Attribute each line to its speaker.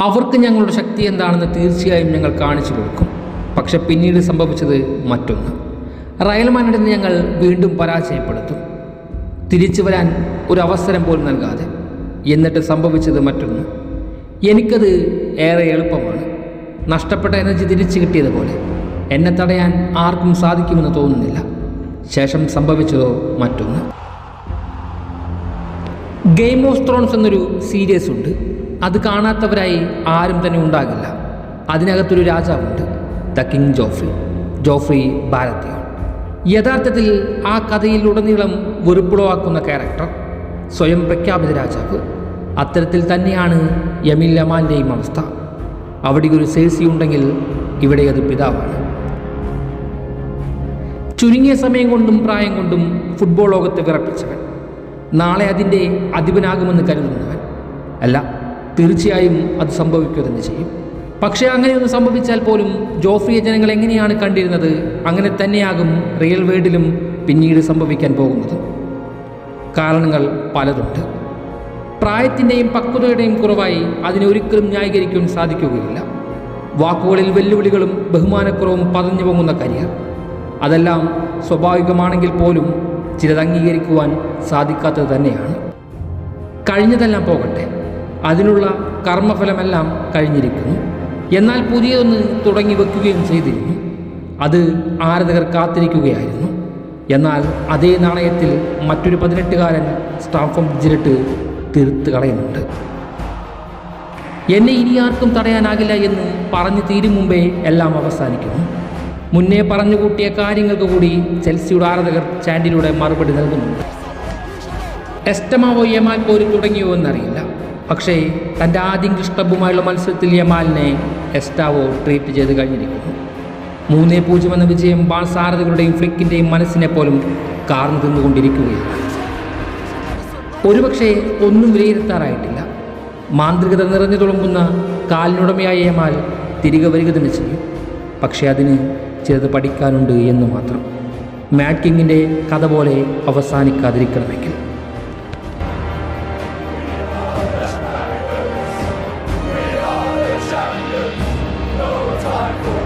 Speaker 1: അവർക്ക് ഞങ്ങളുടെ ശക്തി എന്താണെന്ന് തീർച്ചയായും ഞങ്ങൾ കാണിച്ചു കൊടുക്കും. പക്ഷെ പിന്നീട് സംഭവിച്ചത് മറ്റൊന്ന്. റയൽ മാഡ്രിഡിനെ ഞങ്ങൾ വീണ്ടും പരാജയപ്പെടുത്തും, തിരിച്ചു വരാൻ ഒരു അവസരം പോലും നൽകാതെ. എന്നിട്ട് സംഭവിച്ചത് മറ്റൊന്ന്. എനിക്കത് ഏറെ എളുപ്പമാണ്. നഷ്ടപ്പെട്ട എനർജി തിരിച്ചു കിട്ടിയതുപോലെ എന്നെ തടയാൻ ആർക്കും സാധിക്കുമെന്ന് തോന്നുന്നില്ല. ശേഷം സംഭവിച്ചതോ മറ്റൊന്ന്. ഗെയിം ഓഫ് ത്രോൺസ് എന്നൊരു സീരീസ് ഉണ്ട്. അത് കാണാത്തവരായി ആരും തന്നെ ഉണ്ടാകില്ല. അതിനകത്തൊരു രാജാവുണ്ട്, ദ കിങ് ജോഫ്രി ബാരത്തിയോൺ. യഥാർത്ഥത്തിൽ ആ കഥയിൽ ഉടനീളം വെറുപ്പുളവാക്കുന്ന ക്യാരക്ടർ, സ്വയം പ്രഖ്യാപിത രാജാവ്. അത്തരത്തിൽ തന്നെയാണ് യമീൽ യമാലിൻ്റെയും അവസ്ഥ. അവിടെ ഒരു സേഴ്സി ഉണ്ടെങ്കിൽ ഇവിടെ അത് പിതാവാണ്. ചുരുങ്ങിയ സമയം കൊണ്ടും പ്രായം കൊണ്ടും ഫുട്ബോൾ ലോകത്തെ വിറപ്പിച്ചവൻ, നാളെ അതിൻ്റെ അധിപനാകുമെന്ന് കരുതുന്നവൻ. അല്ല, തീർച്ചയായും അത് സംഭവിക്കുക തന്നെ ചെയ്യും. പക്ഷേ അങ്ങനെയൊന്നും സംഭവിച്ചാൽ പോലും ജോഫ്രിയെ ജനങ്ങൾ എങ്ങനെയാണ് കണ്ടിരുന്നത്, അങ്ങനെ തന്നെയാകും റിയൽ വേൾഡിലും പിന്നീട് സംഭവിക്കാൻ പോകുന്നത്. കാരണങ്ങൾ പലതുണ്ട്. പ്രായത്തിൻ്റെയും പക്വതയുടെയും കുറവായി അതിനെ ഒരിക്കലും ന്യായീകരിക്കാൻ സാധിക്കുകയില്ല. വാക്കുകളിൽ വെല്ലുവിളികളും ബഹുമാനക്കുറവും പതഞ്ഞു പൊങ്ങുന്ന കരിയർ, അതെല്ലാം സ്വാഭാവികമാണെങ്കിൽ പോലും ചിലത് അംഗീകരിക്കുവാൻ സാധിക്കാത്തത് തന്നെയാണ്. കഴിഞ്ഞതെല്ലാം പോകട്ടെ, അതിനുള്ള കർമ്മഫലമെല്ലാം കഴിഞ്ഞിരിക്കുന്നു. എന്നാൽ പുതിയതൊന്ന് തുടങ്ങി വെക്കുകയും ചെയ്തിരുന്നു. അത് ആരാധകർ കാത്തിരിക്കുകയായിരുന്നു. എന്നാൽ അതേ നാണയത്തിൽ മറ്റൊരു 18കാരൻ സ്റ്റാംഫോർഡ് ബ്രിഡ്ജിലിട്ട് തീർത്ത് കളയുന്നുണ്ട്. എന്നെ ഇനി ആർക്കും തടയാനാകില്ല എന്ന് പറഞ്ഞു തീരും മുമ്പേ എല്ലാം അവസാനിക്കുന്നു. മുന്നേ പറഞ്ഞുകൂട്ടിയ കാര്യങ്ങൾക്ക് കൂടി ചെൽസിയുടെ ആരാധകർ ചാൻഡിലൂടെ മറുപടി നൽകുന്നുണ്ട്. എസ്റ്റമാവോ യമാൽ പോലും തുടങ്ങിയോ എന്നറിയില്ല. പക്ഷേ തൻ്റെ ആദ്യ ഇംഗ്ലീഷ് ക്ലബ്ബുമായുള്ള മത്സരത്തിൽ യമാലിനെ എസ്റ്റാവോ ട്രീറ്റ് ചെയ്ത് കഴിഞ്ഞിരിക്കുന്നു. 3-0 എന്ന വിജയം ബാഴ്സ ആരാധകരുടെയും ഫ്ലിക്കിൻ്റെയും മനസ്സിനെ പോലും കാർന്നു തിന്നുകൊണ്ടിരിക്കുകയാണ്. ഒരുപക്ഷെ ഒന്നും വിലയിരുത്താറായിട്ടില്ല. മാന്ത്രികത നിറഞ്ഞു തുളുമ്പുന്ന കാലിനുടമയായ യമാൽ തിരികെ വരിക തന്നെ ചെയ്യും. പക്ഷേ അതിന് ചിലത് പഠിക്കാനുണ്ട് എന്ന് മാത്രം. മാഡ് കിങ്ങിൻ്റെ കഥ പോലെ അവസാനിക്കാതിരിക്കണമെങ്കിൽ.
Speaker 2: No time for